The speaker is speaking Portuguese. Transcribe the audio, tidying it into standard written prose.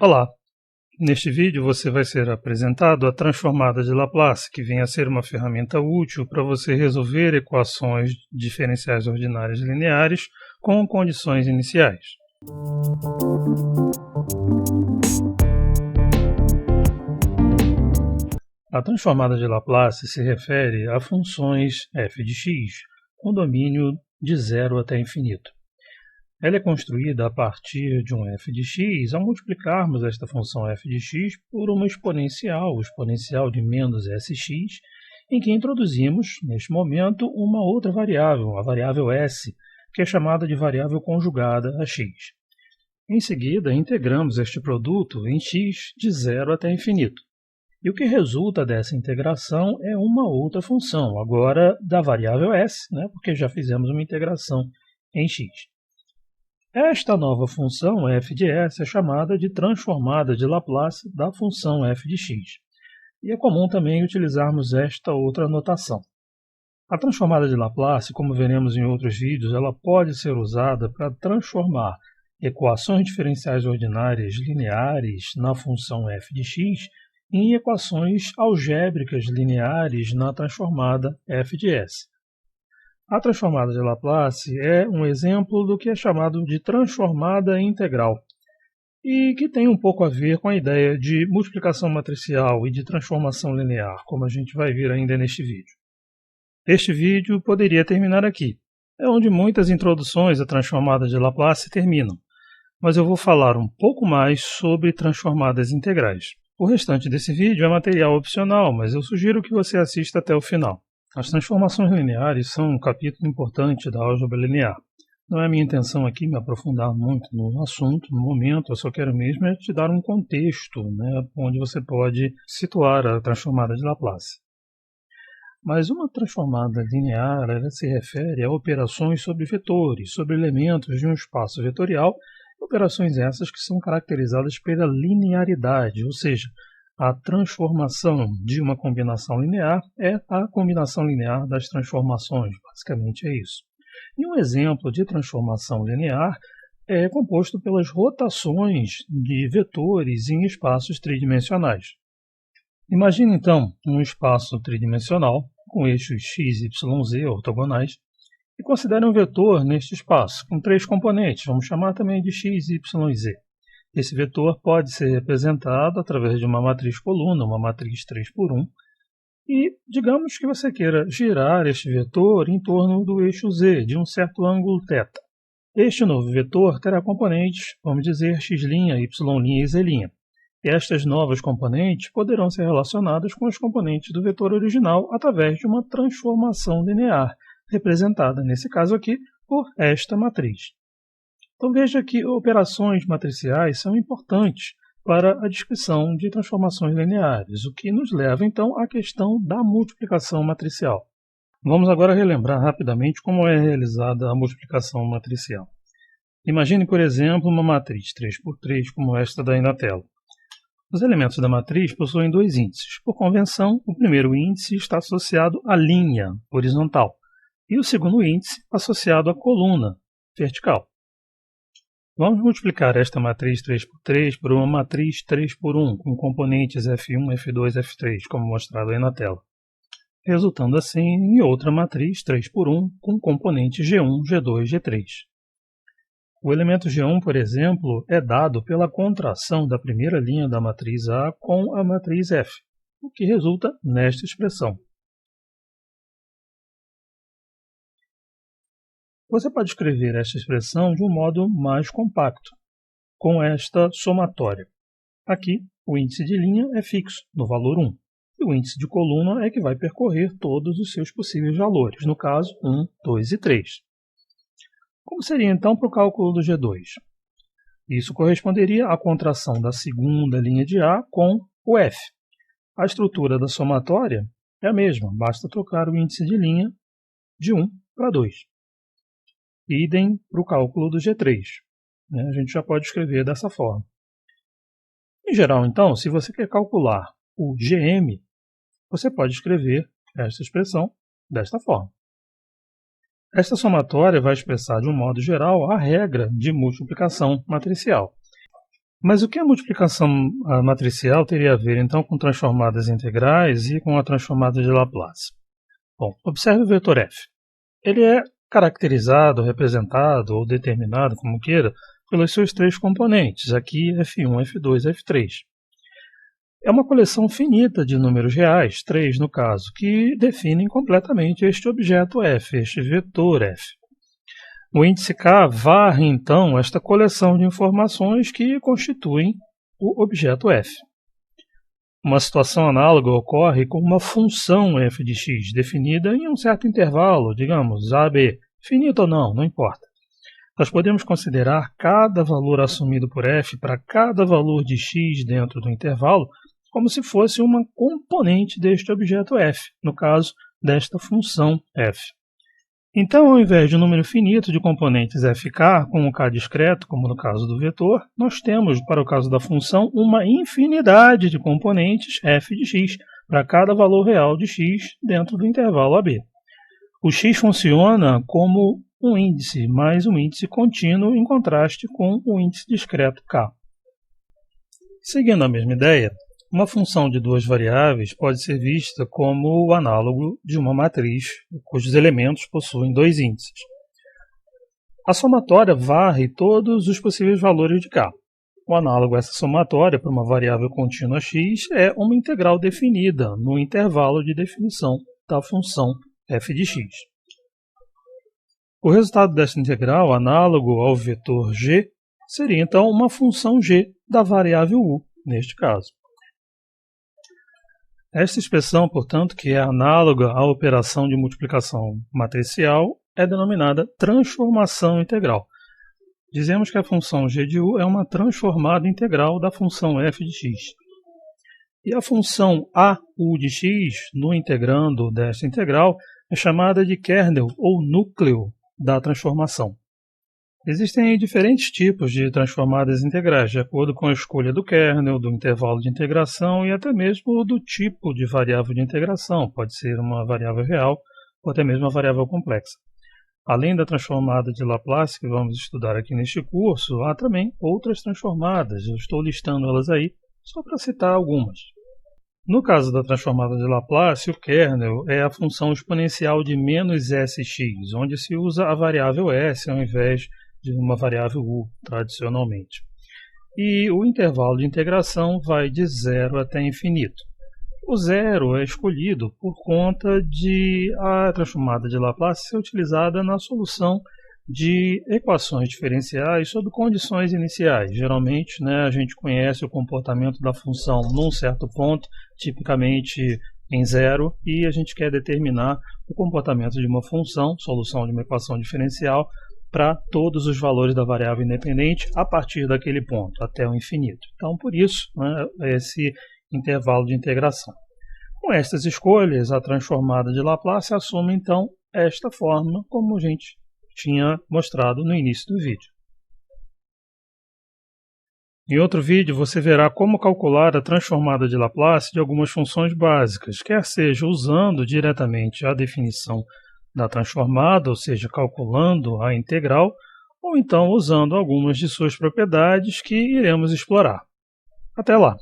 Olá! Neste vídeo você vai ser apresentado a transformada de Laplace, que vem a ser uma ferramenta útil para você resolver equações diferenciais ordinárias lineares com condições iniciais. A transformada de Laplace se refere a funções f de x, com domínio de 0 até infinito. Ela é construída a partir de um f de x ao multiplicarmos esta função f de x por uma exponencial, o exponencial de menos sx, em que introduzimos, neste momento, uma outra variável, a variável s, que é chamada de variável conjugada a x. Em seguida, integramos este produto em x de 0 até infinito. E o que resulta dessa integração é uma outra função, agora da variável s, porque já fizemos uma integração em x. Esta nova função f de s é chamada de transformada de Laplace da função f de x. E é comum também utilizarmos esta outra notação. A transformada de Laplace, como veremos em outros vídeos, ela pode ser usada para transformar equações diferenciais ordinárias lineares na função f de x em equações algébricas lineares na transformada f de s. A transformada de Laplace é um exemplo do que é chamado de transformada integral e que tem um pouco a ver com a ideia de multiplicação matricial e de transformação linear, como a gente vai ver ainda neste vídeo. Este vídeo poderia terminar aqui, é onde muitas introduções à transformada de Laplace terminam, mas eu vou falar um pouco mais sobre transformadas integrais. O restante desse vídeo é material opcional, mas eu sugiro que você assista até o final. As transformações lineares são um capítulo importante da álgebra linear. Não é minha intenção aqui me aprofundar muito no assunto, no momento, eu só quero mesmo te dar um contexto, onde você pode situar a transformada de Laplace. Mas uma transformada linear ela se refere a operações sobre vetores, sobre elementos de um espaço vetorial, operações essas que são caracterizadas pela linearidade, ou seja, a transformação de uma combinação linear é a combinação linear das transformações, basicamente é isso. E um exemplo de transformação linear é composto pelas rotações de vetores em espaços tridimensionais. Imagine então um espaço tridimensional com eixos x, y, z ortogonais e considere um vetor neste espaço com 3 componentes, vamos chamar também de x, y e z. Esse vetor pode ser representado através de uma matriz coluna, uma matriz 3×1, e digamos que você queira girar este vetor em torno do eixo z, de um certo ângulo θ. Este novo vetor terá componentes, vamos dizer, x', y' e z'. Estas novas componentes poderão ser relacionadas com as componentes do vetor original através de uma transformação linear, representada, nesse caso aqui, por esta matriz. Então veja que operações matriciais são importantes para a descrição de transformações lineares, o que nos leva então à questão da multiplicação matricial. Vamos agora relembrar rapidamente como é realizada a multiplicação matricial. Imagine, por exemplo, uma matriz 3×3 como esta daí na tela. Os elementos da matriz possuem 2 índices. Por convenção, o primeiro índice está associado à linha horizontal e o segundo índice associado à coluna vertical. Vamos multiplicar esta matriz 3×3 por uma matriz 3×1, com componentes F1, F2, F3, como mostrado aí na tela, resultando assim em outra matriz 3×1 com componentes G1, G2, G3. O elemento G1, por exemplo, é dado pela contração da primeira linha da matriz A com a matriz F, o que resulta nesta expressão. Você pode escrever esta expressão de um modo mais compacto, com esta somatória. Aqui, o índice de linha é fixo, no valor 1, e o índice de coluna é que vai percorrer todos os seus possíveis valores, no caso 1, 2 e 3. Como seria então para o cálculo do G2? Isso corresponderia à contração da segunda linha de A com o F. A estrutura da somatória é a mesma, basta trocar o índice de linha de 1 para 2. Idem para o cálculo do G3. A gente já pode escrever dessa forma. Em geral, então, se você quer calcular o GM, você pode escrever esta expressão desta forma. Esta somatória vai expressar, de um modo geral, a regra de multiplicação matricial. Mas o que a multiplicação matricial teria a ver, então, com transformadas integrais e com a transformada de Laplace? Bom, observe o vetor f. Ele é caracterizado, representado ou determinado, como queira, pelos seus três componentes, aqui f1, f2 e f3. É uma coleção finita de números reais, 3 no caso, que definem completamente este objeto f, este vetor f. O índice k varre, então, esta coleção de informações que constituem o objeto f. Uma situação análoga ocorre com uma função f de x, definida em um certo intervalo, digamos, a, b, finito ou não, não importa. Nós podemos considerar cada valor assumido por f para cada valor de x dentro do intervalo como se fosse uma componente deste objeto f, no caso desta função f. Então, ao invés de um número finito de componentes fk, com o k discreto, como no caso do vetor, nós temos, para o caso da função, uma infinidade de componentes f de x para cada valor real de x dentro do intervalo AB. O x funciona como um índice, mas um índice contínuo em contraste com o índice discreto k. Seguindo a mesma ideia, uma função de duas variáveis pode ser vista como o análogo de uma matriz cujos elementos possuem dois índices. A somatória varre todos os possíveis valores de k. O análogo a essa somatória para uma variável contínua x é uma integral definida no intervalo de definição da função f de x. O resultado desta integral, análogo ao vetor g, seria então uma função g da variável u, neste caso. Esta expressão, portanto, que é análoga à operação de multiplicação matricial, é denominada transformação integral. Dizemos que a função g de u é uma transformada integral da função f de x. E a função a u de x, no integrando desta integral, é chamada de kernel ou núcleo da transformação. Existem diferentes tipos de transformadas integrais, de acordo com a escolha do kernel, do intervalo de integração e até mesmo do tipo de variável de integração. Pode ser uma variável real ou até mesmo uma variável complexa. Além da transformada de Laplace, que vamos estudar aqui neste curso, há também outras transformadas. Eu estou listando elas aí só para citar algumas. No caso da transformada de Laplace, o kernel é a função exponencial de menos sx, onde se usa a variável s ao invés de uma variável u, tradicionalmente. E o intervalo de integração vai de 0 até infinito. O zero é escolhido por conta de a transformada de Laplace ser utilizada na solução de equações diferenciais sob condições iniciais. Geralmente, a gente conhece o comportamento da função num certo ponto, tipicamente em zero, e a gente quer determinar o comportamento de uma função, solução de uma equação diferencial, para todos os valores da variável independente a partir daquele ponto, até o infinito. Então, por isso, esse intervalo de integração. Com estas escolhas, a transformada de Laplace assume, então, esta forma, como a gente tinha mostrado no início do vídeo. Em outro vídeo, você verá como calcular a transformada de Laplace de algumas funções básicas, quer seja usando diretamente a definição da transformada, ou seja, calculando a integral, ou então usando algumas de suas propriedades que iremos explorar. Até lá!